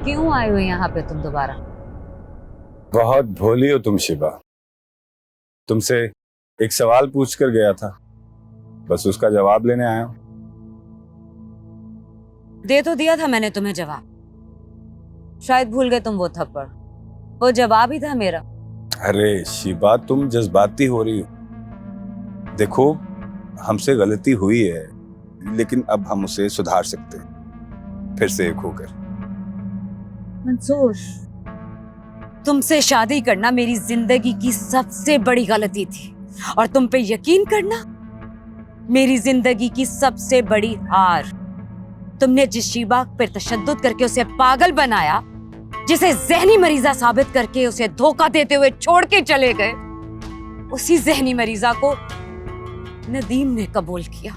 क्यों आए हो यहाँ पे तुम दोबारा? बहुत भोली हो तुम शिबा। तुमसे एक सवाल पूछ कर गया था, बस उसका जवाब लेने आया हूं। दे तो दिया था मैंने तुम्हें जवाब, शायद भूल गए तुम वो थप्पड़। वो जवाब ही था मेरा। अरे शिबा, तुम जज्बाती हो रही हो। देखो, हमसे गलती हुई है, लेकिन अब हम उसे सुधार सकते हैं, फिर से एक होकर। मंसूर, तुमसे शादी करना मेरी जिंदगी की सबसे बड़ी गलती थी, और तुम पे यकीन करना मेरी जिंदगी की सबसे बड़ी हार। तुमने जिस शिबा पर तशद्दुद करके उसे पागल बनाया, जिसे जहनी मरीजा साबित करके उसे धोखा देते हुए छोड़ के चले गए, उसी जहनी मरीजा को नदीम ने कबूल किया,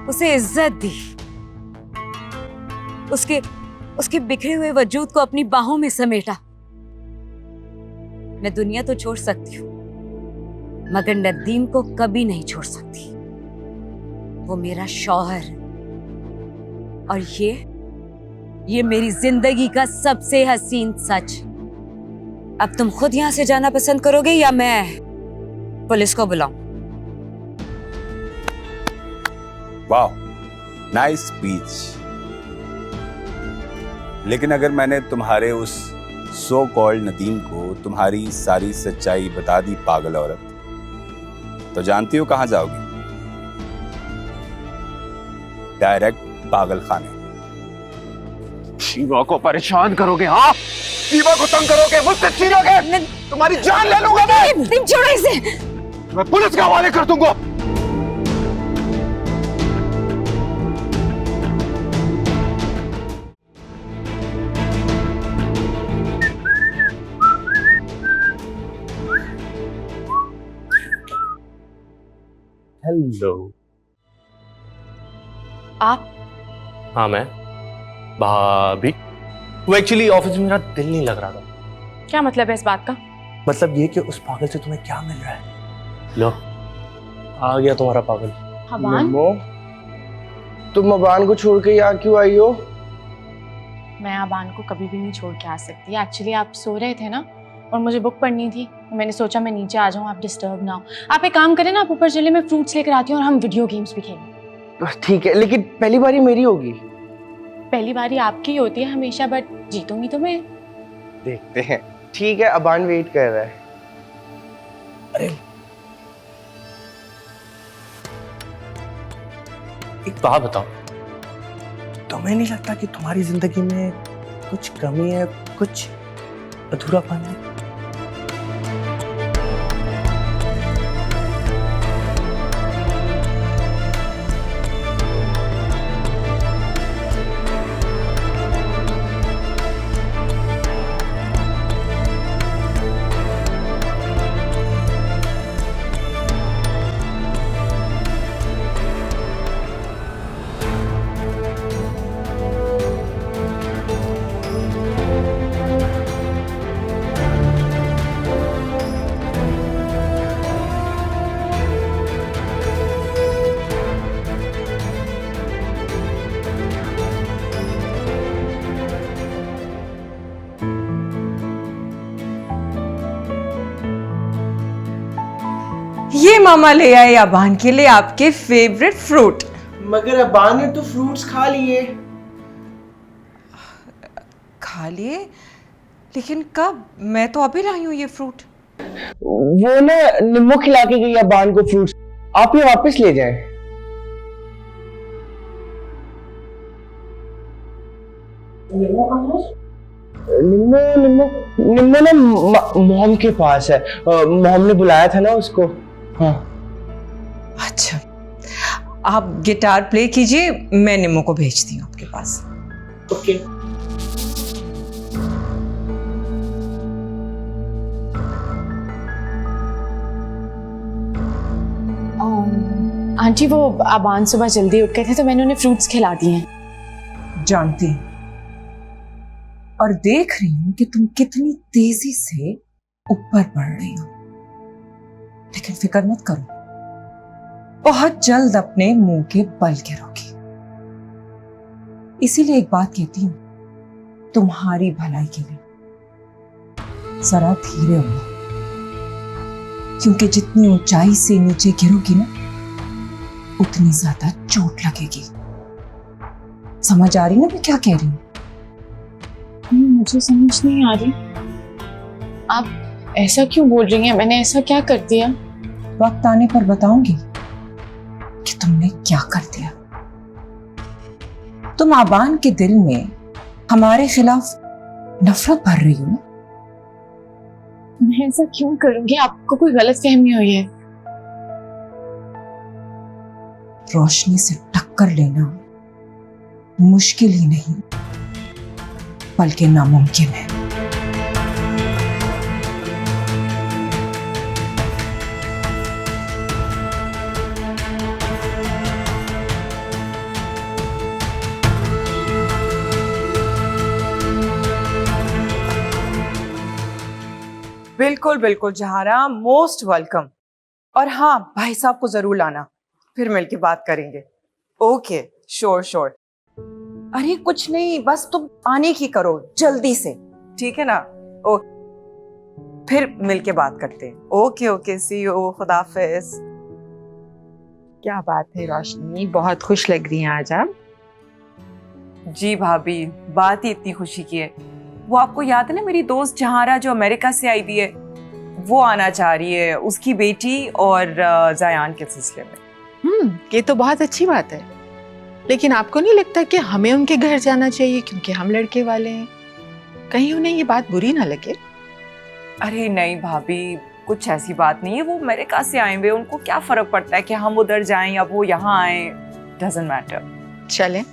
उसे इज्जत दी, उसके बिखरे हुए वजूद को अपनी बाहों में समेटा। मैं दुनिया तो छोड़ सकती हूँ, मगर नदीम को कभी नहीं छोड़ सकती। वो मेरा शौहर, और ये मेरी जिंदगी का सबसे हसीन सच। अब तुम खुद यहां से जाना पसंद करोगे या मैं पुलिस को बुलाऊं? वाह, नाइस स्पीच। लेकिन अगर मैंने तुम्हारे उस सो कॉल्ड नदीम को तुम्हारी सारी सच्चाई बता दी पागल औरत, तो जानती हो कहां जाओगी? डायरेक्ट पागल खाने। शिवा को परेशान करोगे? हाँ, शिवा को तंग करोगे, मुझसे छीनोगे, तुम्हारी जान ले लूंगा मैं। छोड़ो इसे। मैं पुलिस के हवाले कर दूंगा। हेलो। आप? हाँ मैं। भाभी, वो एक्चुअली ऑफिस में मेरा दिल नहीं लग रहा था। क्या मतलब है इस बात का? मतलब ये कि उस पागल से तुम्हें क्या मिल रहा है? लो, आ गया तुम्हारा पागल। अबान? तुम अबान को छोड़ के यहाँ क्यों आई हो? मैं अबान को कभी भी नहीं छोड़ के आ सकती। एक्चुअली आप सो रहे थे ना, और मुझे बुक पढ़नी थी, मैंने सोचा मैं नीचे आ जाऊँ, आप डिस्टर्ब ना हो। आप एक काम करें ना, आप ऊपर चले, मैं फ्रूट्स लेकर आती हूँ और हम वीडियो गेम्स भी खेलें। ठीक है, लेकिन पहली बारी मेरी होगी। पहली बारी आपकी होती है हमेशा, बट जीतूंगी तो मैं। देखते हैं। ठीक है, अबान वेट कर रहा है। अरे एक बात बताओ, तुम्हें नहीं लगता कि तुम्हारी जिंदगी में कुछ कमी है, कुछ अधूरापन है? ये मामा ले आए अबान के लिए आपके फेवरेट फ्रूट। मगर अबान ने तो फ्रूट्स खा लिए। खा लिए? लेकिन कब? मैं तो अभी लाई हूँ ये फ्रूट। वो ना निम्मो खिला के गई अबान को फ्रूट्स, आप ये वापस ले जाएं। निम्मो निम्मो निम्मो ना मॉम के पास है। मॉम ने बुलाया था ना उसको। हाँ। अच्छा, आप गिटार प्ले कीजिए, मैं निम्मो को भेजती हूँ आपके पास। ओके। आंटी, वो अबान सुबह जल्दी उठ गए थे तो मैंने उन्हें फ्रूट्स खिला दिए हैं। जानती हूँ, और देख रही हूँ कि तुम कितनी तेजी से ऊपर बढ़ रही हो, लेकिन फिक्र मत करो, बहुत जल्द अपने मुंह के बल गिरोगी। इसीलिए एक बात कहती हूँ, तुम्हारी भलाई के लिए। जरा धीरे हो, क्योंकि जितनी ऊंचाई से नीचे गिरोगी ना, उतनी ज्यादा चोट लगेगी। समझ आ रही ना मैं क्या कह रही हूँ? मुझे समझ नहीं आ रही, आप ऐसा क्यों बोल रही हैं? मैंने ऐसा क्या कर दिया? वक्त आने पर बताऊंगी कि तुमने क्या कर दिया। तुम आबान के दिल में हमारे खिलाफ नफरत भर रही हो ना? मैं ऐसा क्यों करूंगी? आपको कोई गलतफहमी हुई है? रोशनी से टक्कर लेना मुश्किल ही नहीं बल्कि नामुमकिन है। बिल्कुल बिल्कुल जहारा, मोस्ट वेलकम। और हाँ, भाई साहब को जरूर लाना, फिर मिलके बात करेंगे। Okay, sure sure. अरे कुछ नहीं, बस तुम आने की करो जल्दी से, ठीक है ना? ओके, फिर मिलके बात करते हैं। ओके ओके, सी यू, खुदा हाफिज। क्या बात है रोशनी, बहुत खुश लग रही हैं आज आप। जी भाभी, बात ही इतनी खुशी की है। वो आपको याद है ना, मेरी दोस्त जहारा जो अमेरिका से आई हुई है, वो आना चाह रही है, उसकी बेटी और जायान के सिलसिले में। ये तो बहुत अच्छी बात है, लेकिन आपको नहीं लगता कि हमें उनके घर जाना चाहिए क्योंकि हम लड़के वाले हैं? कहीं उन्हें ये बात बुरी ना लगे। अरे नहीं भाभी, कुछ ऐसी बात नहीं है। वो अमेरिका से आए हुए, उनको क्या फर्क पड़ता है कि हम उधर जाएं या वो यहाँ आए, डजंट मैटर। चलें,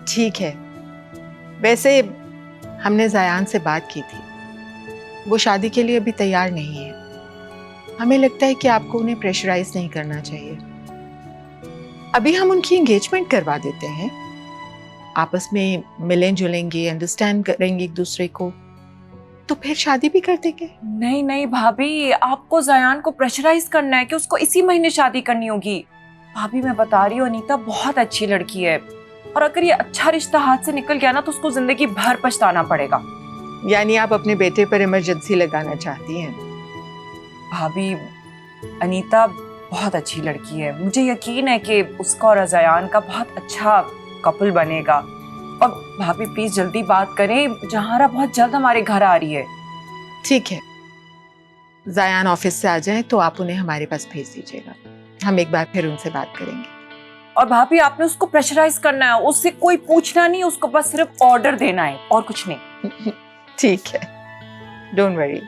ठीक है। वैसे हमने जायान से बात की थी, वो शादी के लिए अभी तैयार नहीं है। हमें लगता है कि आपको उन्हें प्रेशराइज नहीं करना चाहिए। अभी हम उनकी एंगेजमेंट करवा देते हैं, आपस में मिलें जुलेंगे, अंडरस्टैंड करेंगे एक दूसरे को, तो फिर शादी भी कर देंगे। नहीं नहीं भाभी, आपको जायान को प्रेशराइज करना है कि उसको इसी महीने शादी करनी होगी। भाभी मैं बता रही हूँ, अनीता बहुत अच्छी लड़की है, और अगर ये अच्छा रिश्ता हाथ से निकल गया ना तो उसको जिंदगी भर पछताना पड़ेगा। यानी आप अपने बेटे पर इमरजेंसी लगाना चाहती हैं? भाभी, अनीता बहुत अच्छी लड़की है, मुझे यकीन है कि उसका और जायान का बहुत अच्छा कपल बनेगा। और भाभी प्लीज जल्दी बात करें, जहारा बहुत जल्द हमारे घर आ रही है। ठीक है, जायान ऑफिस से आ जाए तो आप उन्हें हमारे पास भेज दीजिएगा, हम एक बार फिर उनसे बात करेंगे। और भाभी आपने उसको प्रेशराइज करना है, उससे कोई पूछना नहीं, उसको बस सिर्फ ऑर्डर देना है और कुछ नहीं। ठीक है, डोंट वरी।